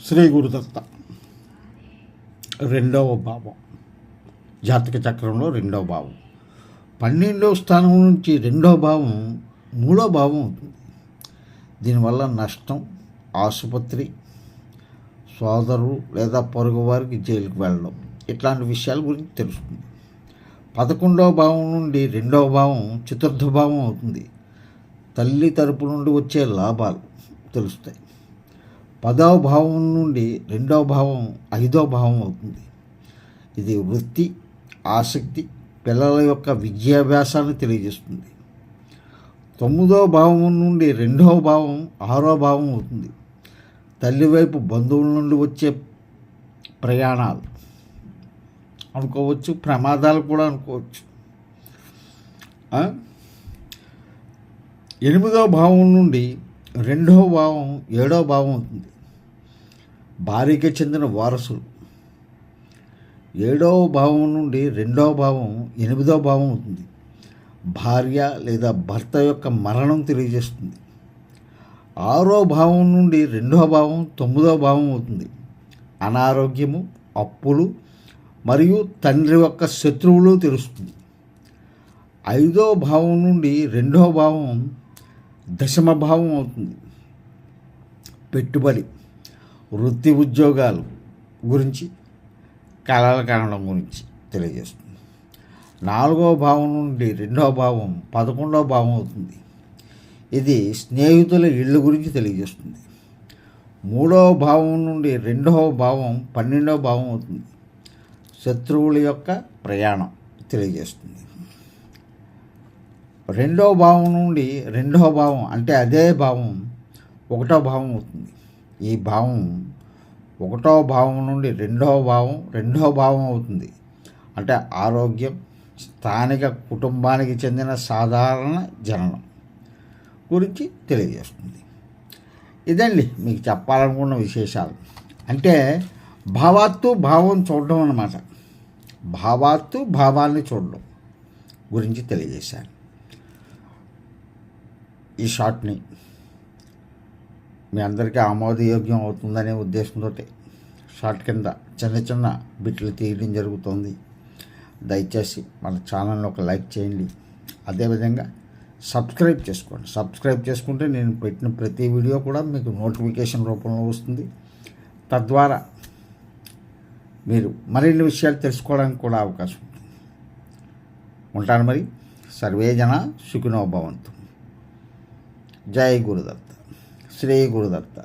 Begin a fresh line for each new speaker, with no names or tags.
శ్రీ గురుదత్త రెండవ భావం, జాతక చక్రంలో రెండవ భావం, 12వ స్థానం నుంచి రెండవ భావం మూడో భావం అవుతుంది. దీనివల్ల నష్టం, ఆసుపత్రి, సోదరులు లేదా పొరుగు వారికి జైలుకు వెళ్ళడం, ఇట్లాంటి విషయాల గురించి తెలుస్తుంది. 11వ భావం నుండి రెండవ భావం చతుర్థ భావం అవుతుంది. తల్లి తరపు నుండి వచ్చే లాభాలు తెలుస్తాయి. 10వ భావం నుండి రెండవ భావం 5వ భావం అవుతుంది. ఇది వృత్తి, ఆసక్తి, పిల్లల యొక్క విద్యాభ్యాసాన్ని తెలియజేస్తుంది. 9వ భావం నుండి రెండవ భావం 6వ భావం అవుతుంది. తల్లి వైపు బంధువుల నుండి వచ్చే ప్రయాణాలు అనుకోవచ్చు, ప్రమాదాలు కూడా అనుకోవచ్చు. 8వ భావం నుండి రెండవ భావం 7వ భావం అవుతుంది. భార్యకి చెందిన వారసులు. 7వ భావం నుండి రెండవ భావం 8వ భావం అవుతుంది. భార్య లేదా భర్త యొక్క మరణం తెలియజేస్తుంది. 6వ భావం నుండి రెండవ భావం 9వ భావం అవుతుంది. అనారోగ్యము, అప్పులు మరియు తండ్రి యొక్క శత్రువులు తెలుస్తుంది. 5వ భావం నుండి రెండవ భావం 10వ భావం అవుతుంది. పెట్టుబడి, వృత్తి, ఉద్యోగాలు గురించి, కళలు కనడం గురించి తెలియజేస్తుంది. 4వ భావం నుండి రెండవ భావం 11వ భావం అవుతుంది. ఇది స్నేహితుల ఇళ్ళు గురించి తెలియజేస్తుంది. 3వ భావం నుండి రెండవ భావం 12వ భావం అవుతుంది. శత్రువుల యొక్క ప్రయాణం తెలియజేస్తుంది. 2వ భావం నుండి రెండవ భావం అంటే అదే భావం 1వ భావం అవుతుంది. ఈ భావం 1వ భావం నుండి రెండవ భావం అవుతుంది. అంటే ఆరోగ్యం, స్థానిక కుటుంబానికి చెందిన సాధారణ జననం గురించి తెలియజేస్తుంది. ఇదండి మీకు చెప్పాలనుకున్న విశేషాలు. అంటే భావాత్తు భావం చూడడం అన్నమాట. భావాత్తు భావాన్ని చూడడం గురించి తెలియజేశాను. ఈ షార్ట్ని మీ అందరికీ ఆమోదయోగ్యం అవుతుందనే ఉద్దేశంతో షార్ట్ కింద చిన్న చిన్న బిట్లు తీయడం జరుగుతుంది. దయచేసి మన ఛానల్ని ఒక లైక్ చేయండి. అదేవిధంగా సబ్స్క్రైబ్ చేసుకోండి. సబ్స్క్రైబ్ చేసుకుంటే నేను పెట్టిన ప్రతి వీడియో కూడా మీకు నోటిఫికేషన్ రూపంలో వస్తుంది. తద్వారా మీరు మరిన్ని విషయాలు తెలుసుకోవడానికి కూడా అవకాశం ఉంటుంది. ఉంటాను మరి. సర్వే జన సుఖినో భవంతు. జై గురుదత్త. శ్రీ గురుదత్త.